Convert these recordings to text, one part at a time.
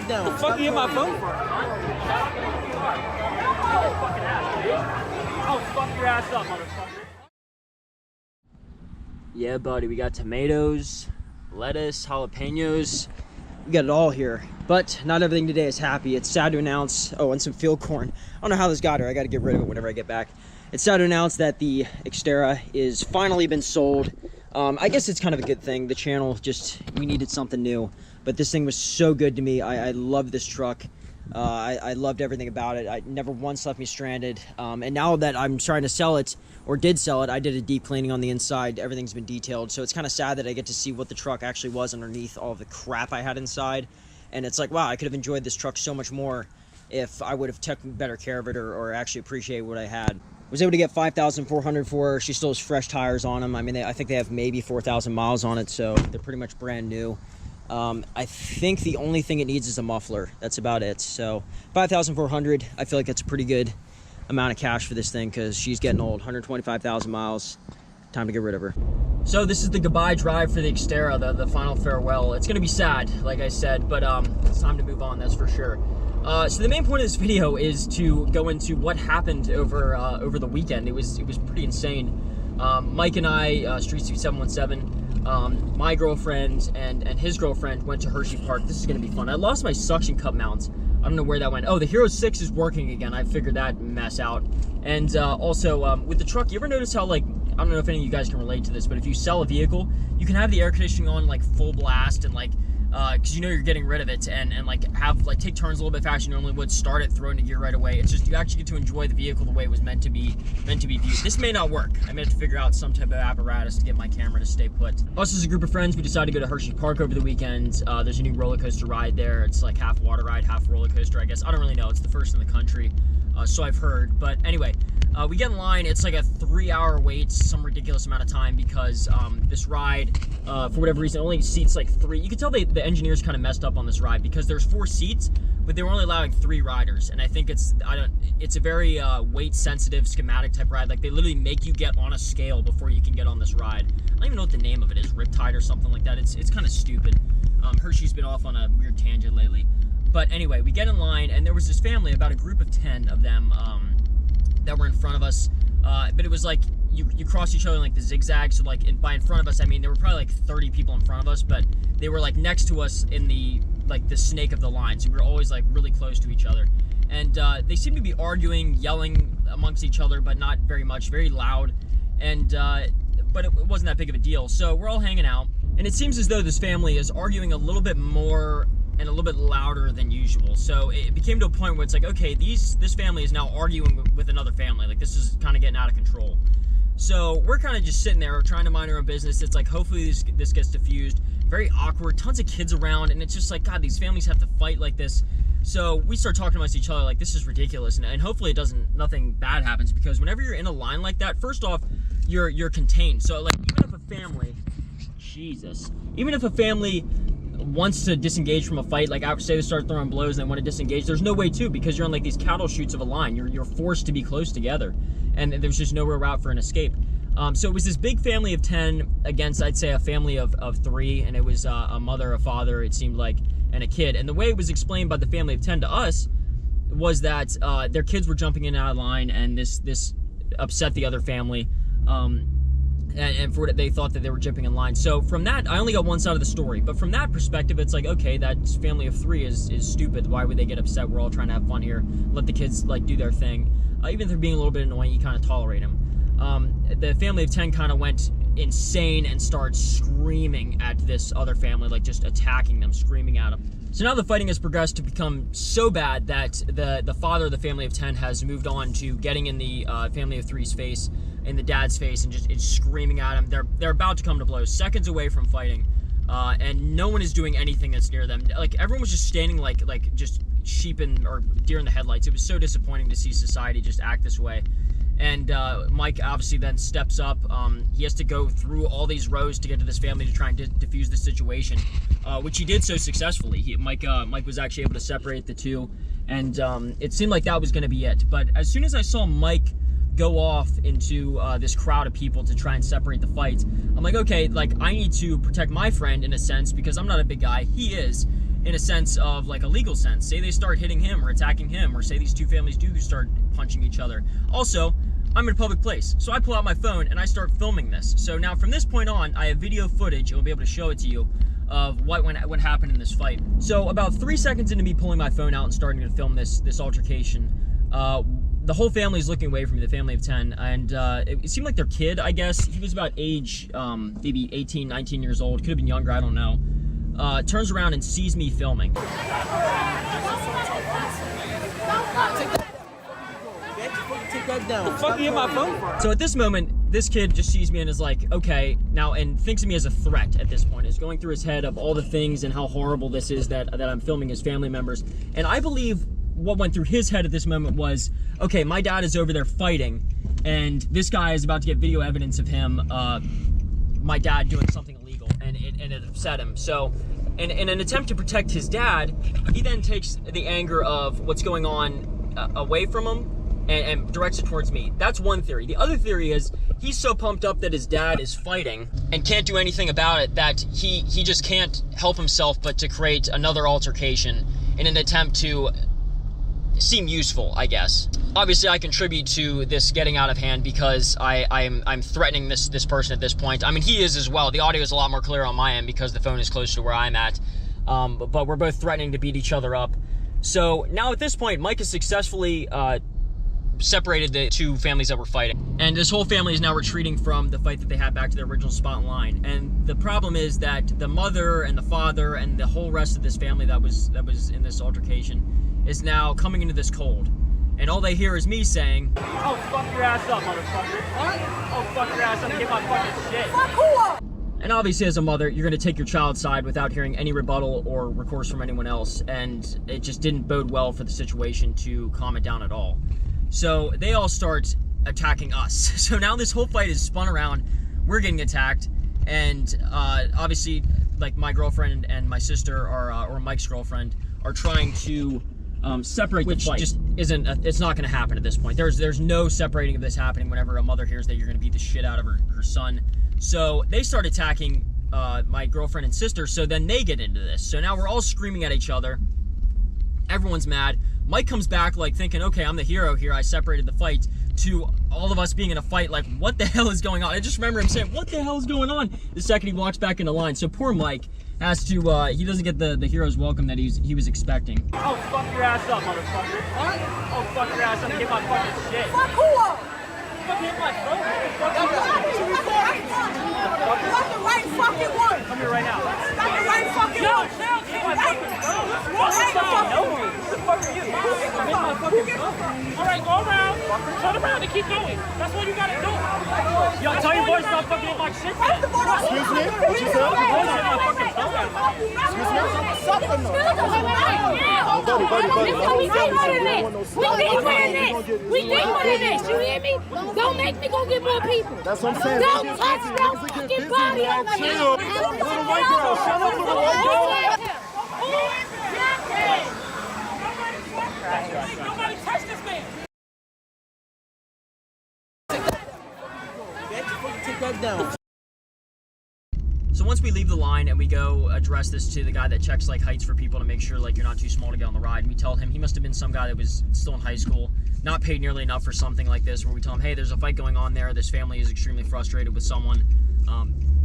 it down. What the fuck you hit my phone for? I'll fuck your ass up, motherfucker. Yeah, buddy, we got tomatoes, lettuce, jalapenos. We got it all here. But not everything today is happy. It's sad to announce, oh, and some field corn. I don't know how this got here. I got to get rid of it whenever I get back. It's sad to announce that the Xterra is finally been sold. I guess it's kind of a good thing. The channel just, we needed something new. But this thing was so good to me. I love this truck. I loved everything about it. I never once left me stranded. And now that I'm trying to sell it, or did sell it, I did a deep cleaning on the inside. Everything's been detailed. So it's kind of sad that I get to see what the truck actually was underneath all the crap I had inside. And it's like, wow, I could have enjoyed this truck so much more if I would have taken better care of it, or actually appreciate what I had. Was able to get $5,400 for her. She still has fresh tires on them. I mean, I think they have maybe 4,000 miles on it, so they're pretty much brand new. I think the only thing it needs is a muffler. That's about it. So $5,400, I feel like that's a pretty good amount of cash for this thing because she's getting old. 125,000 miles. Time to get rid of her. So this is the goodbye drive for the Xterra, the final farewell. It's gonna be sad, like I said, but it's time to move on, that's for sure. So the main point of this video is to go into what happened over the weekend. It was pretty insane. Mike and I, StreetSpeed717, my girlfriend and his girlfriend went to Hershey Park. This is gonna be fun. I lost my suction cup mount. I don't know where that went. Oh, the Hero 6 is working again. I figured that mess out. And also, with the truck, you ever notice how, like, I don't know if any of you guys can relate to this, but if you sell a vehicle, you can have the air conditioning on like full blast and like, because you know you're getting rid of it, and like take turns a little bit faster than you normally would, start it, throw it into gear right away. It's just, you actually get to enjoy the vehicle the way it was meant to be viewed. This may not work. I may have to figure out some type of apparatus to get my camera to stay put. Us as a group of friends, we decided to go to Hershey Park over the weekend. There's a new roller coaster ride there. It's like half water ride, half roller coaster, I guess. I don't really know. It's the first in the country, so I've heard. But anyway, we get in line. It's like a 3-hour wait, some ridiculous amount of time, because this ride, for whatever reason, only seats like 3. You can tell the engineers kind of messed up on this ride because there's 4 seats, but they were only allowing 3 riders. And I think it's a very weight sensitive schematic type ride. Like, they literally make you get on a scale before you can get on this ride. I don't even know what the name of it is, Riptide or something like that. It's kind of stupid. Hershey's been off on a weird tangent lately. But anyway, we get in line, and there was this family, about a group of 10 of them, that were in front of us, but it was like you cross each other in like the zigzag. So like by in front of us, I mean there were probably like 30 people in front of us, but they were like next to us in the snake of the line. So we were always like really close to each other, and they seemed to be arguing, yelling amongst each other, but not very much, very loud, and but it wasn't that big of a deal. So we're all hanging out, and it seems as though this family is arguing a little bit more and a little bit louder than usual. So it became to a point where it's like, okay, this family is now arguing with another family. Like, this is kind of getting out of control. So we're kind of just sitting there trying to mind our own business. It's like, hopefully this gets diffused. Very awkward, tons of kids around, and it's just like, God, these families have to fight like this. So we start talking amongst each other like, this is ridiculous, and hopefully nothing bad happens, because whenever you're in a line like that, first off, you're contained. So like, even if a family wants to disengage from a fight, like say they start throwing blows and they want to disengage, there's no way to, because you're on like these cattle chutes of a line. You're forced to be close together, and there's just no real route for an escape. So it was this big family of 10 against, I'd say, a family of 3, and it was a mother, a father, it seemed like, and a kid. And the way it was explained by the family of 10 to us was that their kids were jumping in and out of line, and this upset the other family. And for what they thought that they were jumping in line. So from that, I only got one side of the story. But from that perspective, it's like, okay, that family of 3 is stupid. Why would they get upset? We're all trying to have fun here. Let the kids like do their thing. Even if they're being a little bit annoying, you kind of tolerate them. The family of 10 kind of went insane and started screaming at this other family, like just attacking them, screaming at them. So now the fighting has progressed to become so bad that the father of the family of 10 has moved on to getting in the family of 3's face, in the dad's face, and just screaming at him. They're about to come to blows, seconds away from fighting, and no one is doing anything that's near them. Like, everyone was just standing like just sheep or deer in the headlights. It was so disappointing to see society just act this way. And Mike obviously then steps up. He has to go through all these rows to get to this family to try and defuse the situation, which he did so successfully. Mike was actually able to separate the two, and it seemed like that was going to be it. But as soon as I saw Mike go off into this crowd of people to try and separate the fight, I'm like, okay, like, I need to protect my friend in a sense, because I'm not a big guy, he is, in a sense of like a legal sense. Say they start hitting him or attacking him, or say these two families do start punching each other. Also, I'm in a public place, so I pull out my phone and I start filming this. So now from this point on, I have video footage, and we'll be able to show it to you, of what happened in this fight. So about 3 seconds into me pulling my phone out and starting to film this altercation, the whole family is looking away from me, the family of 10, and it seemed like their kid, I guess, he was about age, maybe 18, 19 years old, could have been younger, I don't know, turns around and sees me filming. The fuck you hit my phone? So at this moment, this kid just sees me and is like, okay, now, and thinks of me as a threat at this point. Is going through his head of all the things and how horrible this is that I'm filming his family members. And I believe what went through his head at this moment was, okay, my dad is over there fighting, and this guy is about to get video evidence of him, my dad doing something illegal, and it upset him. So in an attempt to protect his dad, he then takes the anger of what's going on away from him and directs it towards me. That's one theory. The other theory is he's so pumped up that his dad is fighting and can't do anything about it that he just can't help himself but to create another altercation in an attempt to seem useful, I guess. Obviously, I contribute to this getting out of hand because I'm threatening this person at this point. I mean, he is as well. The audio is a lot more clear on my end because the phone is close to where I'm at. But we're both threatening to beat each other up. So now at this point, Mike has successfully separated the two families that were fighting, and this whole family is now retreating from the fight that they had back to their original spot in line. And the problem is that the mother and the father and the whole rest of this family that was in this altercation is now coming into this cold, and all they hear is me saying, "Oh, fuck your ass up, motherfucker! What? Oh, fuck your ass up and get my fucking shit!" Fuck who up? And obviously, as a mother, you're going to take your child's side without hearing any rebuttal or recourse from anyone else, and it just didn't bode well for the situation to calm it down at all. So they all start attacking us. So now this whole fight is spun around. We're getting attacked, and obviously, like, my girlfriend and my sister or Mike's girlfriend are trying to separate the fight. Which just isn't. It's not going to happen at this point. There's no separating of this happening whenever a mother hears that you're going to beat the shit out of her son. So they start attacking my girlfriend and sister. So then they get into this. So now we're all screaming at each other. Everyone's mad. Mike comes back like thinking, okay, I'm the hero here, I separated the fight, to all of us being in a fight like, what the hell is going on? I just remember him saying, what the hell is going on? The second he walks back into line. So poor Mike has to, he doesn't get the hero's welcome that he was expecting. Oh, fuck your ass up, motherfucker. What? Oh, fuck your ass up and get my fucking shit. Fuck who up? Fuck hit my throat. That's the right fucking one. Come here right now. That's the right fucking one. Hit my fucking throat. Who the fuck are you? Alright, go around. Turn around and keep going. That's what you gotta do. Yo, tell your boys not fucking hit my shit. Excuse me? What you said? Excuse me? Something We deeper than this. You hear me? Don't make me go get more people. That's what I'm saying. Don't touch no fucking body over here. Little white girl. Shut up, little white girl. Nobody touch this man. Take that down. So once we leave the line and we go address this to the guy that checks like heights for people to make sure like you're not too small to get on the ride, and we tell him he must have been some guy that was still in high school, not paid nearly enough for something like this, where we tell him, hey, there's a fight going on there, this family is extremely frustrated with someone,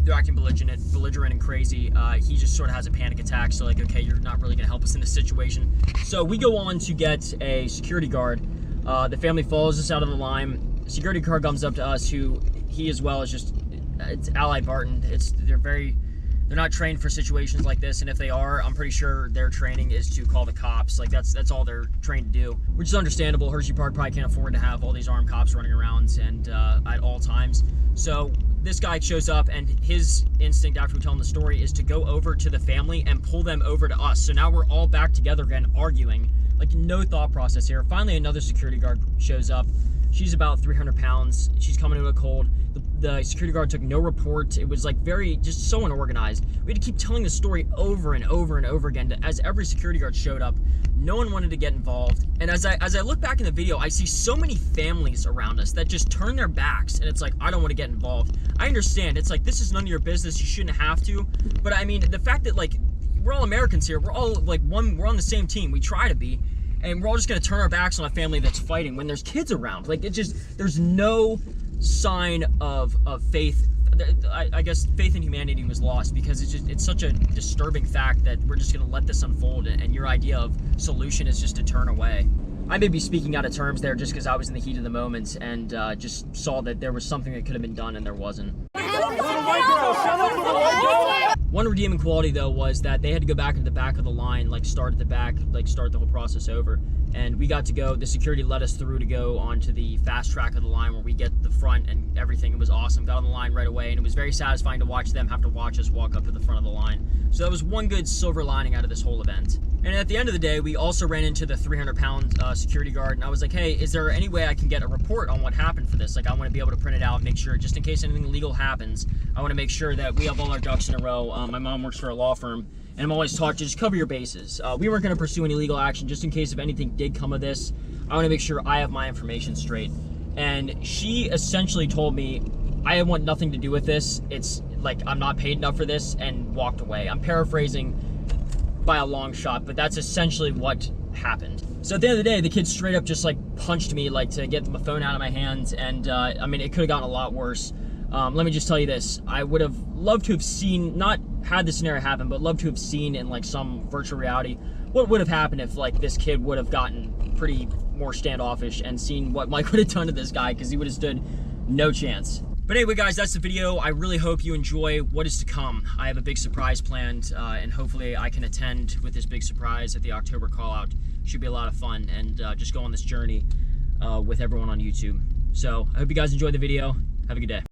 they're acting belligerent and crazy. He just sort of has a panic attack, so like, okay, you're not really gonna help us in this situation. So we go on to get a security guard. The family follows us out of the line. Security guard comes up to us, who he as well is just, it's Ally Barton. They're not trained for situations like this, and if they are, I'm pretty sure their training is to call the cops. Like that's all they're trained to do, which is understandable. Hershey Park probably can't afford to have all these armed cops running around and at all times. So this guy shows up, and his instinct after we tell him the story is to go over to the family and pull them over to us. So now we're all back together again, arguing, like no thought process here. Finally, another security guard shows up. She's about 300 pounds. She's coming to a cold. The security guard took no report. It was like just so unorganized. We had to keep telling the story over and over and over again as every security guard showed up. No one wanted to get involved. And as I look back in the video, I see so many families around us that just turn their backs, and it's like, I don't want to get involved. I understand. It's like, this is none of your business. You shouldn't have to. But I mean, the fact that like we're all Americans here. We're all like we're on the same team. We try to be. And we're all just gonna turn our backs on a family that's fighting when there's kids around. Like, there's no sign of faith. I guess faith in humanity was lost because it's such a disturbing fact that we're just gonna let this unfold, and your idea of solution is just to turn away. I may be speaking out of terms there just because I was in the heat of the moment and just saw that there was something that could have been done and there wasn't. One redeeming quality though was that they had to go back into the back of the line, like start at the back, like start the whole process over. And we got to go, the security let us through to go onto the fast track of the line where we get the front and everything. It was awesome. Got on the line right away, and it was very satisfying to watch them have to watch us walk up to the front of the line. So that was one good silver lining out of this whole event. And at the end of the day, we also ran into the 300-pound security guard, and I was like, hey, is there any way I can get a report on what happened for this? Like, I want to be able to print it out, make sure, just in case anything illegal happens, I want to make sure that we have all our ducks in a row. My mom works for a law firm, and I'm always taught to just cover your bases. We weren't going to pursue any legal action just in case if anything did come of this. I want to make sure I have my information straight. And she essentially told me, I want nothing to do with this. It's like, I'm not paid enough for this, and walked away. I'm paraphrasing by a long shot, but that's essentially what happened. So at the end of the day, the kid straight up just like punched me like to get my phone out of my hands, and I mean, it could have gotten a lot worse. Let me just tell you this, I would have loved to have seen, not had this scenario happen, but loved to have seen in like some virtual reality what would have happened if like this kid would have gotten pretty more standoffish and seen what Mike would have done to this guy, because he would have stood no chance. But anyway, guys, that's the video. I really hope you enjoy what is to come. I have a big surprise planned, and hopefully I can attend with this big surprise at the October call out. Should be a lot of fun, and just go on this journey with everyone on YouTube. So I hope you guys enjoyed the video. Have a good day.